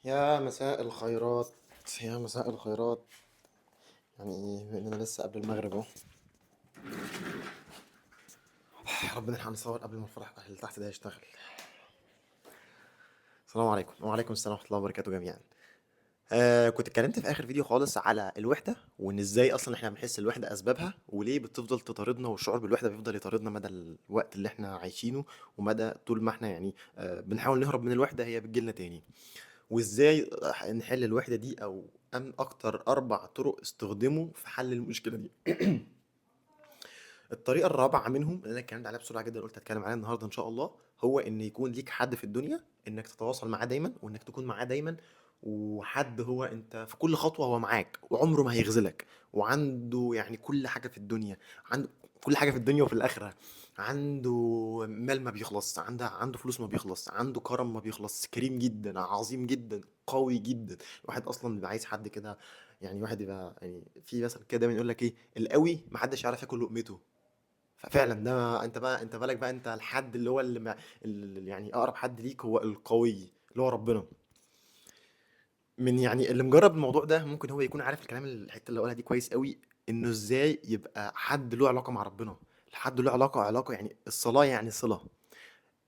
يا مساء الخيرات. يا مساء الخيرات. يعني بما اننا لسه قبل المغرب اهو. يا رب نلحق نصور قبل ما الفرح اللي تحت ده يشتغل. السلام عليكم وعليكم السلام ورحمه الله وبركاته جميعا. كنت اتكلمت في اخر فيديو خالص على الوحده، وان ازاي اصلا احنا بنحس الوحده، اسبابها، وليه بتفضل تطاردنا، والشعور بالوحده بيفضل يطاردنا مدى الوقت اللي احنا عايشينه، ومدى طول ما احنا يعني بنحاول نهرب من الوحده هي بتجيلنا تاني. وازاي نحل الوحده دي، او اكتر 4 طرق استخدموا في حل المشكله دي. الطريقة الرابعة منهم اللي أنا اتكلمت عليها بسرعة جدا، قلت أتكلم عليها النهاردة إن شاء الله، هو إن يكون ليك حد في الدنيا إنك تتواصل معاه دايما، وإنك تكون معاه دايما، وحد هو أنت في كل خطوة هو معاك وعمره ما هيخذلك، وعنده يعني كل حاجة في الدنيا، عنده كل حاجة في الدنيا وفي الآخرة. عنده مال ما بيخلص، عنده فلوس ما بيخلص، عنده كرم ما بيخلص، كريم جدا، عظيم جدا، قوي جدا. الواحد أصلا بيبقى عايز حد كده. يعني واحد يبقى يعني في مثل كده دايما يقول لك ايه، القوي محدش يعرف ياكل لقمته. ففعلا ده انت بالك بقى، انت الحد اللي هو اللي يعني اقرب حد ليك هو القوي اللي هو ربنا. من يعني اللي مجرب الموضوع ده ممكن هو يكون عارف الكلام، الحته اللي هقولها دي كويس قوي، انه ازاي يبقى حد له علاقه مع ربنا. الحد له علاقه يعني الصلاه يعني صله،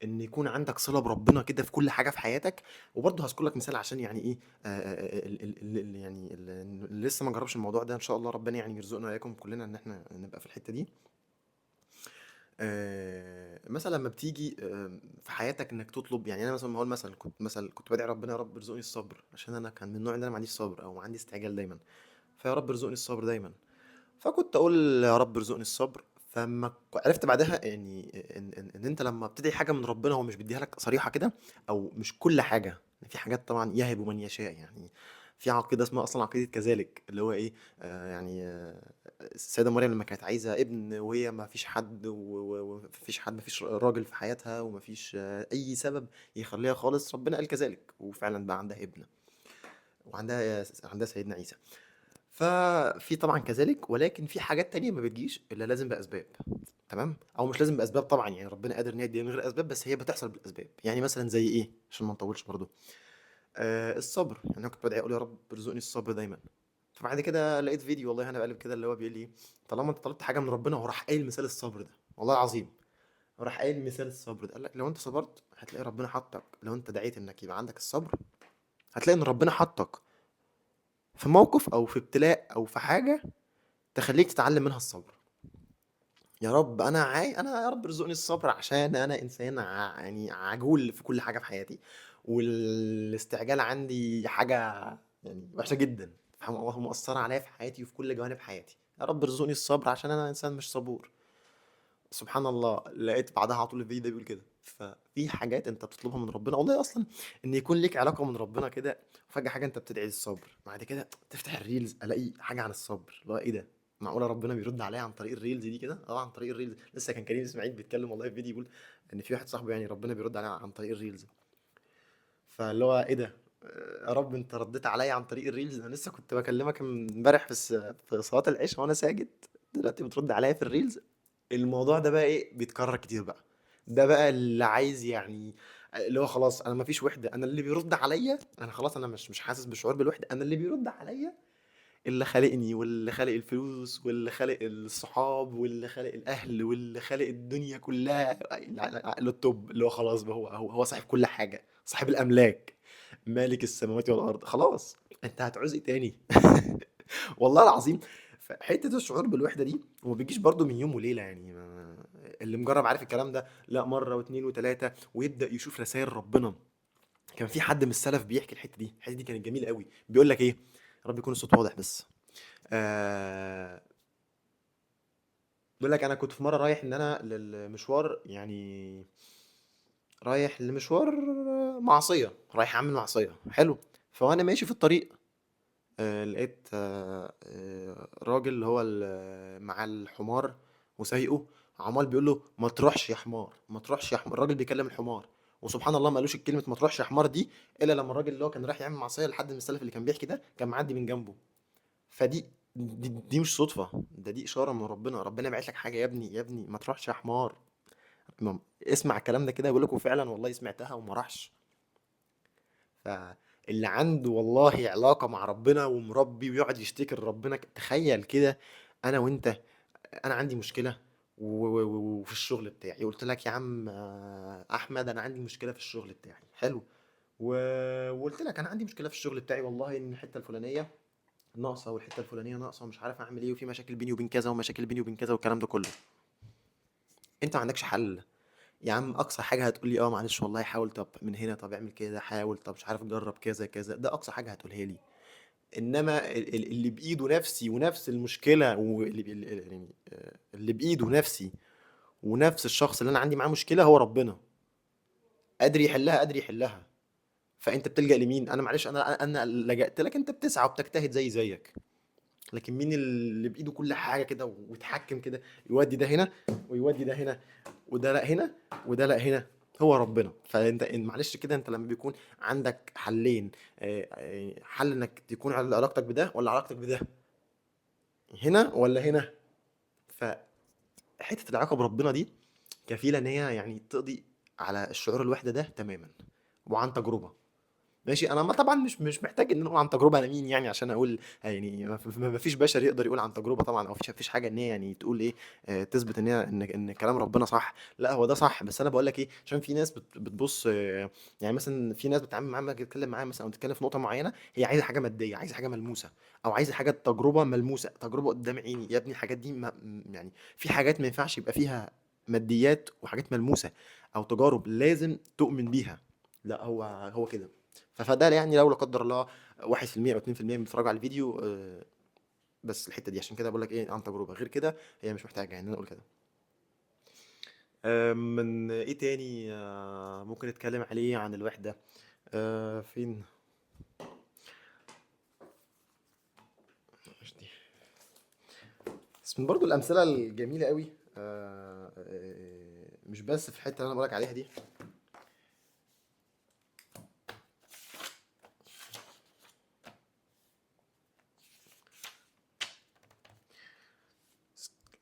ان يكون عندك صله بربنا كده في كل حاجه في حياتك. وبرضه هذكر لك مثال عشان يعني ايه، يعني اللي لسه ما جربش الموضوع ده ان شاء الله ربنا يعني يرزقنا واياكم كلنا ان احنا نبقى في الحته دي. مثلًا لمّا بتيجي في حياتك إنك تطلب، يعني أنا مثلًا باقول مثلًا كنت بادعي ربنا يا رب ارزقني الصبر، عشان أنا كان من النوع اللي أنا ما عنديش صبر أو عندي استعجال دايمًا، فيا رب ارزقني الصبر دايمًا. فكنت أقول يا رب ارزقني الصبر، فأمّا عرفت بعدها يعني إن أنت لمّا بتدعي حاجة من ربنا هو مش بيديها لك صريحة كده، أو مش كل حاجة، في حاجات طبعًا يهب من يشاء يعني. في عقيدة اسمها أصلًا عقيدة كذلك، اللي هو إيه، يعني السيدة مريم لما كانت عايزة ابن، وهي ما فيش حد ما فيش راجل في حياتها، وما فيش أي سبب يخليها خالص، ربنا قال كذلك، وفعلا بقى عندها ابن، وعندها سيدنا عيسى. ففي طبعا كذلك، ولكن في حاجات تانية ما بتجيش إلا لازم بأسباب. تمام، أو مش لازم بأسباب طبعا، يعني ربنا قادر إن هي تديها من غير أسباب، بس هي بتحصل بالأسباب. يعني مثلا زي إيه، عشان ما نطولش برضو، الصبر. يعني أنا كنت بدعي أقول يا رب ارزقني الصبر دايما. فبعد كده لقيت فيديو، والله انا بقلب كده، اللي هو بيقول لي طالما انت طلبت حاجه من ربنا، هو راح قايل مثال الصبر ده، والله العظيم. هو راح قايل مثال الصبر ده، قال لك لو انت صبرت هتلاقي ربنا حطك، لو انت دعيت انك يبقى عندك الصبر هتلاقي ان ربنا حطك في موقف او في ابتلاء او في حاجه تخليك تتعلم منها الصبر. يا رب انا يا رب ارزقني الصبر، عشان انا انسان يعني عجول في كل حاجه في حياتي، والاستعجال عندي حاجه يعني وحشه جدا، مؤثره عليا في حياتي وفي كل جوانب حياتي. يا رب ارزقني الصبر عشان انا انسان مش صبور. سبحان الله، لقيت بعدها على طول الفيديو ده بيقول كده. ففي حاجات انت بتطلبها من ربنا، والله اصلا ان يكون ليك علاقه من ربنا كده، وفجاه حاجه انت بتدعي الصبر، بعد كده تفتح الريلز الاقي حاجه عن الصبر، اللي هو ايه ده، معقوله ربنا بيرد عليا عن طريق الريلز دي كده؟ اه، عن طريق الريلز. لسه كان كريم اسماعيل بيتكلم والله في فيديو، يقول ان في واحد صاحبه يعني ربنا بيرد عليه عن طريق الريلز. فاللي هو ايه ده، يا رب انت رديت عليا عن طريق الريلز، انا لسه كنت بكلمك امبارح في صلاه العشاء وانا ساجد، دلوقتي بترد عليا في الريلز. الموضوع ده بقى ايه، بيتكرر كتير بقى. ده بقى اللي عايز يعني، اللي هو خلاص انا مفيش وحده، انا اللي بيرد عليا، انا خلاص انا مش حاسس بشعور بالوحده، انا اللي بيرد عليا اللي خالقني، واللي خالق الفلوس، واللي خالق الصحاب، واللي خالق الاهل، واللي خالق الدنيا كلها. اللي التوب، اللي هو خلاص بقى هو صاحب كل حاجه، صاحب الاملاك، مالك السماوات والارض. خلاص انت هتعوز ايه تاني؟ والله العظيم. فحته الشعور بالوحده دي هو ما بيجيش برضو من يوم وليله، يعني اللي مجرب عارف الكلام ده، لا مره واثنين وثلاثه ويبدا يشوف رسائل ربنا. كان في حد من السلف بيحكي الحته دي كانت جميله قوي، بيقول لك ايه، يا رب يكون الصوت واضح بس. آه بيقول لك انا كنت في مره رايح ان انا للمشوار، يعني رايح لمشوار معصيه، رايح اعمل معصيه، حلو. فوانا ماشي في الطريق لقيت راجل اللي هو مع الحمار وسايقه، عمال بيقول له ما تروحش يا حمار، ما تروحش يا حمار. الراجل بيكلم الحمار، وسبحان الله ما قالوش الكلمه ما تروحش يا حمار دي الا لما الراجل اللي هو كان رايح يعمل معصيه لحد من السلف اللي كان بيحكي ده كان معدي من جنبه. فدي مش صدفه، دي اشاره من ربنا، ربنا باعت لك حاجه، يا ابني يا ابني ما تروحش يا حمار. اسمع الكلام ده كده، يقول لك وفعلا والله سمعتها وما راحش. اللي عنده والله علاقة مع ربنا ومربي ويقعد يشتكي لربنا، تخيل كده انا وانت، انا عندي مشكلة وفي الشغل بتاعي قلت لك يا عم احمد انا عندي مشكلة في الشغل بتاعي، حلو، وقلت لك انا عندي مشكلة في الشغل بتاعي والله ان الحتة الفلانية ناقصة والحتة الفلانية ناقصة ومش عارف اعمل ايه وفي مشاكل بيني وبين كذا ومشاكل بيني وبين كذا والكلام ده كله. انت ما عندكش حل. يا عم اقصى حاجه هتقول لي اه معلش والله حاول، طب من هنا، طب اعمل كده، حاول، طب مش عارف جرب كذا كذا، ده اقصى حاجه هتقولها لي. انما اللي بايده نفسي ونفس المشكله واللي يعني اللي بايده نفسي ونفس الشخص اللي انا عندي معاه مشكله هو ربنا، قادر يحلها قادر يحلها. فانت بتلجأ لمين؟ انا معلش انا لجأت لك، انت بتسعى وبتجتهد زيك، لكن مين اللي بايده كل حاجه كده ويتحكم كده، يودي ده هنا ويودي ده هنا، وده لا هنا وده لا هنا؟ هو ربنا. فانت معلش كده، انت لما بيكون عندك حلين، حل انك تكون علاقتك بده ولا علاقتك بده، هنا ولا هنا. فحته العلاقه بربنا دي كفيله ان هي يعني تقضي على الشعور الوحده ده تماما، وعن تجربه. ماشي، انا ما طبعا مش محتاج ان اقول عن تجربه انا مين يعني عشان اقول، يعني ما فيش بشر يقدر يقول عن تجربه طبعا، او فيش حاجه ان هي يعني تقول ايه، تثبت ان هي ان كلام ربنا صح. لا هو ده صح، بس انا بقول لك ايه، عشان في ناس بتبص يعني مثلا في ناس بتتعامل معاها لما أجي اتكلم معاها مثلا او تتكلم في نقطه معينه، هي عايزه حاجه ماديه، عايزه حاجه ملموسه، او عايزه حاجه تجربه ملموسه، تجربه قدام عيني. يا ابني الحاجات دي ما يعني في حاجات ما ينفعش يبقى فيها ماديات وحاجات ملموسه او تجارب لازم تؤمن بيها. لا هو كده. فده يعني لو لا قدر الله 1% او 2% من بيتفرجوا على الفيديو، بس الحته دي عشان كده بقول لك ايه عن تجربه، غير كده هي مش محتاجه يعني انا اقول كده. من ايه تاني ممكن نتكلم عليه عن الوحده؟ فين؟ مش دي، بس من برضو الامثله الجميله قوي، مش بس في الحته اللي انا بقولك عليها دي.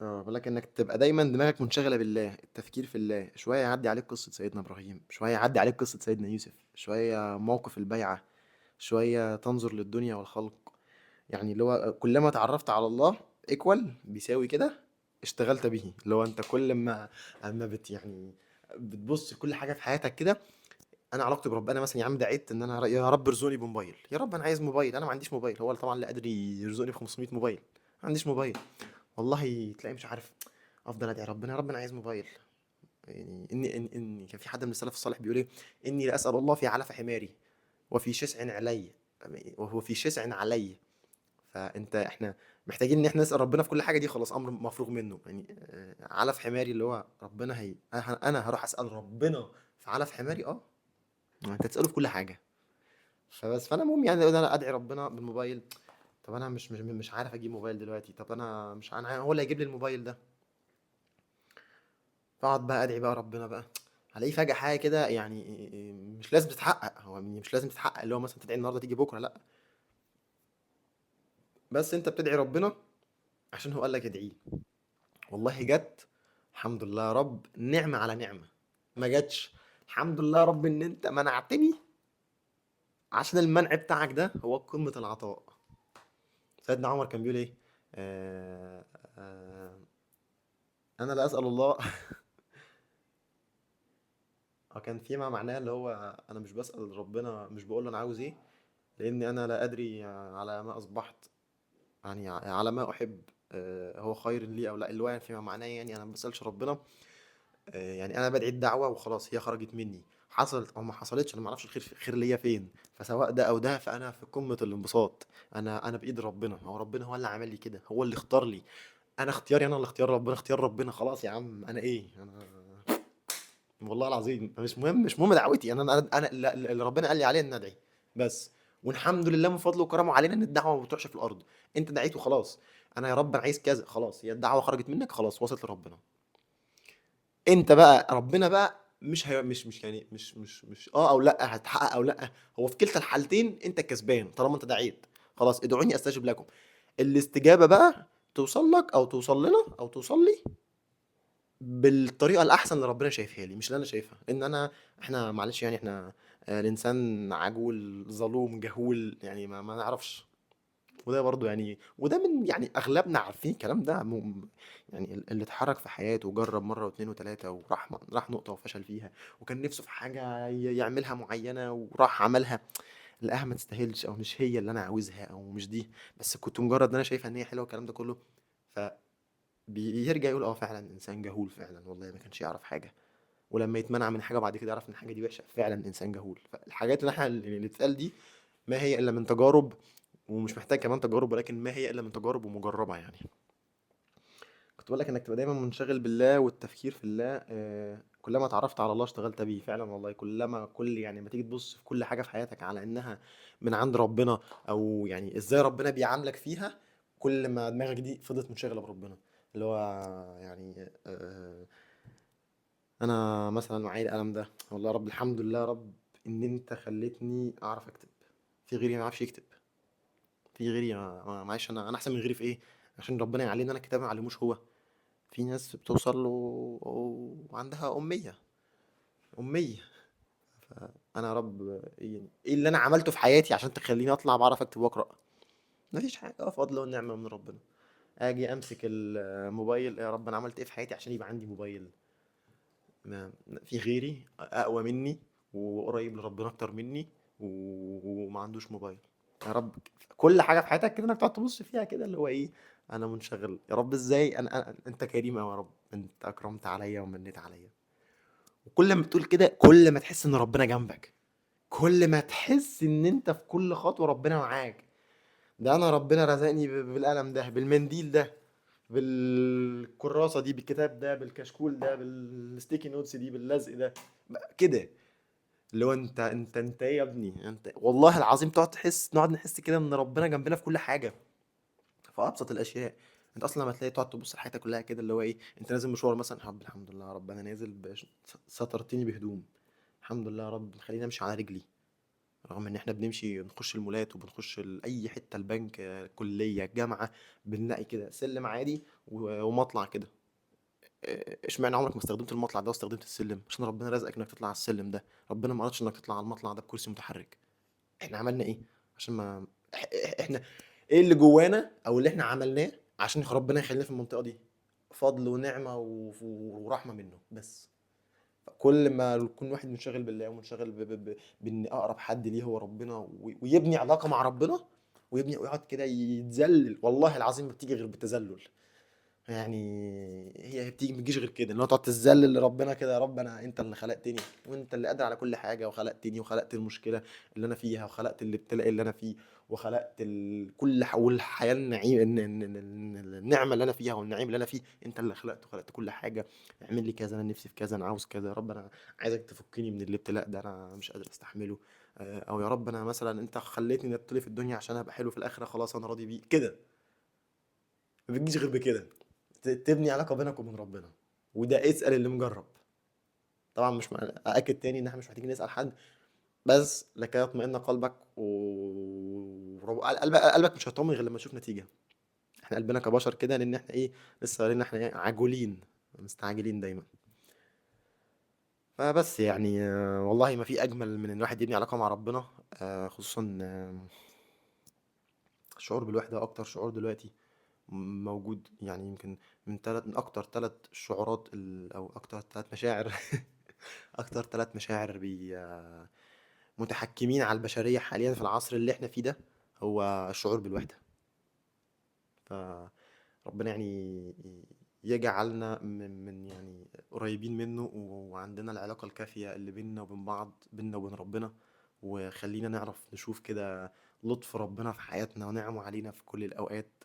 بقول لك انك تبقى دايما دماغك منشغله بالله، التفكير في الله، شويه يعدي عليك قصه سيدنا ابراهيم، شويه يعدي عليك قصه سيدنا يوسف، شويه موقف البيعه، شويه تنظر للدنيا والخلق. يعني اللي هو كلما تعرفت على الله ايكوال بيساوي كده اشتغلت به، اللي هو انت كل ما اما يعني بتبص لكل حاجه في حياتك كده. انا علاقتي بربنا مثلا يا عم دعيت ان انا يا رب ارزقني بموبايل، يا رب انا عايز موبايل، انا ما عنديش موبايل، هو طبعا اللي قادر يرزقني ب 500 موبايل، ما عنديش موبايل، والله تلاقي مش عارف، افضل ادعي ربنا يا رب انا عايز موبايل. يعني اني كان في حد من السلف الصالح بيقول ايه، اني لاسال الله في علف حماري وفي شسع علي، وهو في شسع علي. فانت احنا محتاجين ان احنا نسال ربنا في كل حاجه، دي خلاص امر مفروغ منه يعني. علف حماري اللي هو ربنا هي انا هروح اسال ربنا في علف حماري، انت تساله في كل حاجه. فانا المهم يعني انا ادعي ربنا بالموبايل. طب انا مش عارف اجيب موبايل دلوقتي، طب انا مش انا هو اللي هيجيب لي الموبايل ده. فاقعد بقى ادعي بقى ربنا بقى، هلاقيه فجاه حاجه كده يعني، مش لازم تتحقق، هو مش لازم تتحقق اللي هو مثلا تدعي النهارده تيجي بكره، لا، بس انت بتدعي ربنا عشان هو قال لك ادعيه. والله جت، الحمد لله يا رب، نعمة على نعمة. ما جاتش، الحمد لله يا رب ان انت منعتني، عشان المنع بتاعك ده هو قمة العطاء. سيدنا عمر كان بيقول ايه، آه آه انا لا اسأل الله كان فيما معناه اللي هو انا مش بسأل ربنا، مش بقول له انا عاوز ايه، لاني انا لا ادري على ما اصبحت، يعني على ما احب هو خير لي او لا، اللي هو فيما معناه يعني انا ما بسألش ربنا، يعني انا بدعي الدعوه وخلاص هي خرجت مني، حصلت او ما حصلتش انا ما اعرفش الخير ليا فين، فسواء ده او ده فانا في قمه الانبساط. انا بايد ربنا، هو ربنا هو اللي عمل لي كده، هو اللي اختار لي، انا اختياري انا اللي اختيار ربنا، اختيار ربنا خلاص يا عم، انا ايه انا، والله العظيم مش مهم دعوتي، انا اللي ربنا قال لي عليه ان ادعي بس. والحمد لله من فضله وكرمه علينا ان الدعوه ما بتروحش في الارض، انت دعيت وخلاص، انا يا رب انا عايز كذا، خلاص هي الدعوه خرجت منك خلاص وصلت لربنا. انت بقى ربنا بقى مش يعني مش او لا هتحقق او لا، هو في كلتا الحالتين انت كسبان طالما انت دعيت. خلاص ادعوني استجب لكم. الاستجابه بقى توصل لك او توصل لنا او توصل لي بالطريقه الاحسن اللي ربنا شايفها لي، مش اللي انا شايفها، ان انا احنا معلش يعني احنا الانسان عجول ظلوم جهول، يعني ما نعرفش. وده برضو يعني، وده من يعني اغلبنا عارفين الكلام ده يعني اللي اتحرك في حياته وجرب مره واثنين وثلاثه راح نقطه وفشل فيها، وكان نفسه في حاجه يعملها معينه وراح عملها، لقاها ما تستاهلش او مش هي اللي انا عاوزها او مش دي، بس كنت مجرد ان انا شايفها ان هي حلوه والكلام ده كله. فبيرجع يقول اه فعلا انسان جهول فعلا، والله ما كانش يعرف حاجه. ولما يتمنع من حاجه بعد كده يعرف ان الحاجه دي وحشه، فعلا انسان جهول. فالحاجات اللي احنا اللي اتقال دي ما هي الا من تجارب، ومش محتاج كمان تجارب، ولكن ما هي الا من تجارب ومجربه يعني. كنت بقول لك انك تبقى دايما منشغل بالله والتفكير في الله. كلما اتعرفت على الله اشتغلت بيه فعلا والله. كل يعني ما تيجي تبص في كل حاجه في حياتك على انها من عند ربنا، او يعني ازاي ربنا بيعاملك فيها، كل ما دماغك دي فضلت منشغله بربنا. اللي هو يعني انا مثلا معايا القلم ده، والله يا رب الحمد لله يا رب ان انت خليتني اعرف اكتب. في غيري ما يعرفش يكتب. في غيري معلش، انا احسن من غيري في ايه؟ عشان ربنا يعلمني انا الكتاب ما علموش هو. في ناس بتوصل له وعندها أمية. فأنا يا رب إيه اللي أنا عملته في حياتي عشان تخليني أطلع بعرف أكتب وأقرأ؟ مفيش حاجة، فضل ونعمة من ربنا. أجي أمسك الموبايل، يا رب أنا عملت إيه في حياتي عشان يبقى عندي موبايل؟ ما في غيري أقوى مني وقريب لربنا أكتر مني وما عندوش موبايل. يا رب كل حاجة في حياتك كده إنك تقعد تبص فيها كده، اللي هو إيه، أنا منشغل يا رب إزاي، أنت كريم أوي يا رب، أنت أكرمت عليا ومنيت عليا. وكل ما بتقول كده كل ما تحس ان ربنا جنبك، كل ما تحس ان انت في كل خطوة ربنا معاك. ده انا ربنا رزقني بالقلم ده، بالمنديل ده، بالكراسة دي، بالكتاب ده، بالكشكول ده، بالستيكي نوتس دي، باللزق ده، كده. اللي هو انت ايه يا ابني انت، والله العظيم نقعد نحس كده ان ربنا جنبنا في كل حاجة، في ابسط الاشياء. انت اصلا لما تلاقي تقعد تبص لحياتك كلها كده، اللي هو ايه، انت نازل مشوار مثلا، يا رب الحمد لله يا رب انا نازل سترتني بهدوم، الحمد لله يا رب خليني امشي على رجلي، رغم ان احنا بنمشي نخش المولات وبنخش اي حته، البنك، كليه، جامعه، بنلاقي كده سلم عادي ومطلع كده. اشمعنى عمرك ما استخدمت المطلع ده واستخدمت السلم؟ عشان ربنا رزقك انك تطلع على السلم ده، ربنا ما قالش انك تطلع على المطلع ده بكرسي متحرك. احنا عملنا ايه عشان ما احنا ايه اللي جوانا او اللي احنا عملناه عشان ربنا يخلينا في المنطقه دي؟ فضل ونعمه ورحمه منه بس. كل ما يكون واحد منشغل بالله ومنشغل بان اقرب حد ليه هو ربنا، ويبني علاقه مع ربنا، ويقعد كده يتذلل، والله العظيم ما بتيجي غير بالتذلل. يعني هي بتيجي ما بتجيش غير كده، ان هو تقعد تتذلل لربنا كده، يا رب انا انت اللي خلقتني، وانت اللي قادر على كل حاجه، وخلقتني وخلقت المشكله اللي انا فيها، وخلقت الابتلاء اللي انا فيه، وخلقت والحياه النعيم النعمه اللي انا فيها والنعيم اللي انا فيه، انت اللي خلقته، خلقت كل حاجه. اعمل لي كذا، انا نفسي في كذا، انا عاوز كذا، يا رب انا عايزك تفكني من الابتلاء ده، انا مش قادر استحمله. او يا رب انا مثلا انت خليتني ابتلي في الدنيا عشان ابقى حلو في الاخره، خلاص انا راضي بيه كده. ما بتجيش غير بكده، تبني علاقة بينك وبين ربنا. وده اسأل اللي مجرب. طبعا مش أأكد تاني إن احنا مش محتاجين نسأل حد، بس لكي يطمئن قلبك قلبك مش هيطمن غير لما تشوف نتيجة. احنا قلبنا كبشر كده، لأن احنا ايه، لسه قايلين احنا ايه، عجولين، مستعجلين دايما. فبس يعني والله ما في أجمل من إن الواحد يبني علاقة مع ربنا. خصوصا الشعور بالوحدة أكتر شعور دلوقتي موجود، يعني يمكن من اكتر ثلاث شعورات او اكتر ثلاث مشاعر اكتر ثلاث مشاعر متحكمين على البشرية حاليا في العصر اللي احنا فيه ده، هو الشعور بالوحدة. فربنا يعني يجعلنا من يعني قريبين منه، وعندنا العلاقة الكافية اللي بيننا وبين بعض، بيننا وبين ربنا، وخلينا نعرف نشوف كده لطف ربنا في حياتنا ونعمه علينا في كل الأوقات.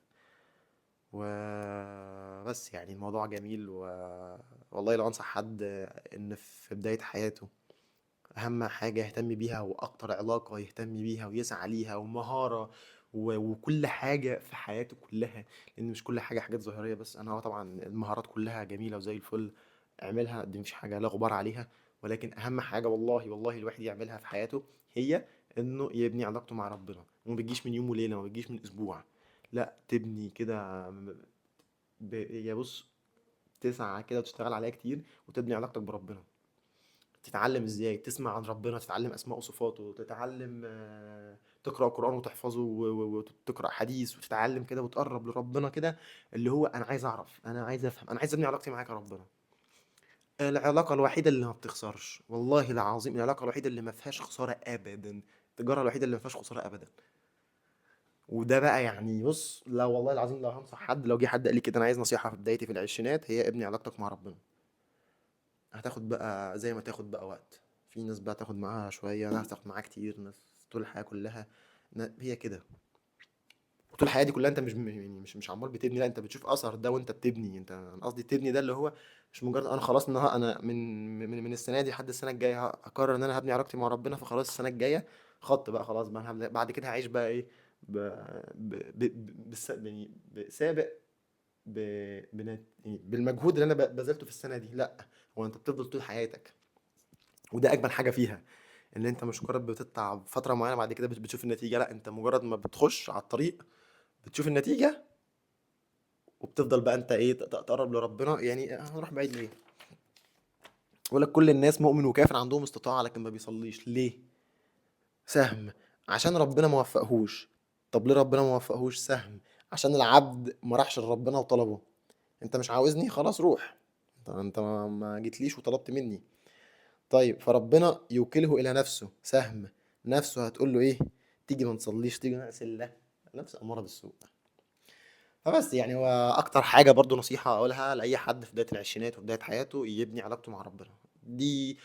وبس يعني الموضوع جميل، والله لو أنصح حد إن في بداية حياته أهم حاجة يهتم بيها، وأكتر علاقة يهتم بيها ويسعى ليها، ومهارة وكل حاجة في حياته كلها، لأن مش كل حاجة حاجات ظاهرية بس. أنا طبعا المهارات كلها جميلة وزي الفل، اعملها، دي مش حاجة لا غبار عليها، ولكن أهم حاجة والله والله الواحد يعملها في حياته هي إنه يبني علاقته مع ربنا. وما بتجيش من يوم وليلة، ما بتجيش من أسبوع، لا تبني كده يا بص، تسعى كده وتشتغل عليها كتير وتبني علاقتك بربنا. تتعلم ازاي تسمع عن ربنا، تتعلم اسماء وصفاته، تتعلم تقرا قران وتحفظه وتقرا حديث وتتعلم كده وتقرب لربنا كده. اللي هو انا عايز اعرف، انا عايز افهم، انا عايز ابني علاقتي معاك يا ربنا. العلاقه الوحيده اللي ما بتخسرش، والله العظيم العلاقه الوحيده اللي ما فيهاش خساره ابدا، التجاره الوحيده اللي ما فيهاش خساره ابدا. وده بقى يعني بص، لا والله العظيم لو هنصح حد، لو جه حد قال لي كده انا عايز نصيحه في بدايتي في العشرينات، هي ابني علاقتك مع ربنا. هتاخد بقى زي ما تاخد بقى وقت. في ناس بقى تاخد معاها شوية، ناس تاخد معاها كتير، ناس طول الحياة كلها. هي كده. طول الحياة دي كلها انت يعني مش عمال بتبني، لا انت بتشوف اثر ده وانت بتبني. انت انا قصدي تبني ده اللي هو مش مجرد انا خلاص النهارده انا من السنة دي لحد السنة الجاية هقرر ان انا هبني علاقتي مع ربنا، فخلاص السنة الجاية خط بقى خلاص بقى بعد كده هعيش بقى ايه ب... يعني بسابق ب... يعني بالمجهود اللي انا بذلته في السنة دي. لا، هو انت بتفضل طول حياتك. وده اجمل حاجه فيها، ان انت مش مجرد بتتعب فتره معينه بعد كده بتشوف النتيجه. لا، انت مجرد ما بتخش على الطريق بتشوف النتيجه، وبتفضل بقى انت ايه تقرب لربنا. يعني هنروح بعيد ليه؟ بقول لك كل الناس مؤمن وكافر عندهم استطاعه لكن ما بيصليش ليه؟ سهم. عشان ربنا ما وفقهوش. طب ليه ربنا ما وفقهوش؟ سهم. عشان العبد ما راحش لربنا وطلبه. انت مش عاوزني، خلاص روح. انت ما جيتليش وطلبت مني. طيب فربنا يوكله الى نفسه. سهم. نفسه هتقول له ايه؟ تيجي ما نصليش، تيجي نعس الله. نفس اماره بالسوء. فبس يعني هو اكتر حاجه برضو نصيحه اقولها لاي حد في بدايه العشرينات وبدايه حياته، يبني علاقته مع ربنا. دي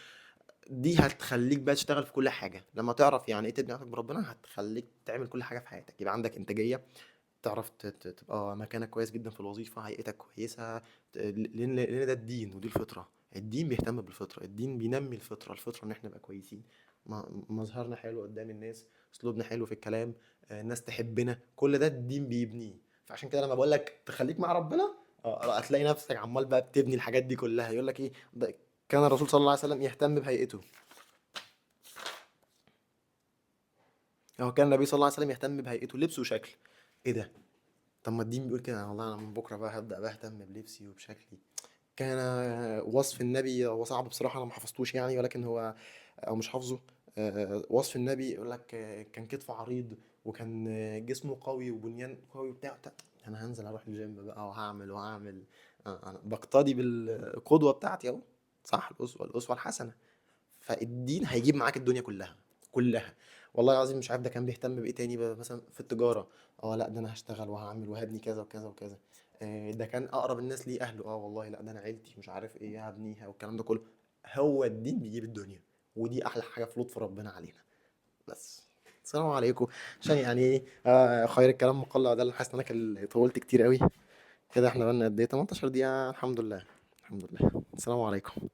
هتخليك بقى تشتغل في كل حاجه. لما تعرف يعني ايه تبني علاقتك بربنا هتخليك تعمل كل حاجه في حياتك، يبقى عندك انتاجيه، تعرف تبقى مكانك كويس جدا في الوظيفة، هيئتك كويسة. لأن ده الدين ودي الفطرة. الدين بيهتم بالفطرة، الدين بينمي الفطرة. الفطرة إن إحنا نبقى كويسين، مظهرنا حلو قدام الناس، أسلوبنا حلو في الكلام، الناس تحبنا، كل ده الدين بيبنيه. فعشان كده لما بقول لك تخليك مع ربنا، هتلاقي نفسك عمال بقى بتبني الحاجات دي كلها. يقول لك إيه ده؟ كان الرسول صلى الله عليه وسلم يهتم بهيئته. هو كان النبي صلى الله عليه وسلم يهتم بهيئته، لبسه وشكل. إيه ده؟ طب ما الدين بيقول كده. والله انا من بكره بقى هبدا بقى اهتم بلبسي وبشكلي. كان وصف النبي هو صعب بصراحه، انا ما حفظتوش يعني، ولكن هو او مش حافظه. وصف النبي يقول لك كان كتفه عريض، وكان جسمه قوي وبنيان قوي بتاع. انا هنزل اروح الجيم بقى وهعمل. انا بقتدي بالقدوه بتاعتي اهو. صح، الاسوه الحسنه. فالدين هيجيب معاك الدنيا كلها كلها. والله العظيم مش عارف ده كان بيهتم بايه تاني بقى، مثلا في التجاره. اه لا، ده انا هشتغل وهعمل وهبني كذا وكذا وكذا. ده كان اقرب الناس ليه اهله. اه والله لا، ده انا عيلتي مش عارف ايه هبنيها والكلام ده كله. هو الدين بيجيب الدنيا. ودي احلى حاجه في لطف ربنا علينا. بس السلام عليكم. عشان يعني ايه خير الكلام مقل، ده اللي حاسس ان انا طولت كتير قوي كده. احنا بقالنا قد ايه؟ 18 دقيقه. الحمد لله. الحمد لله. السلام عليكم.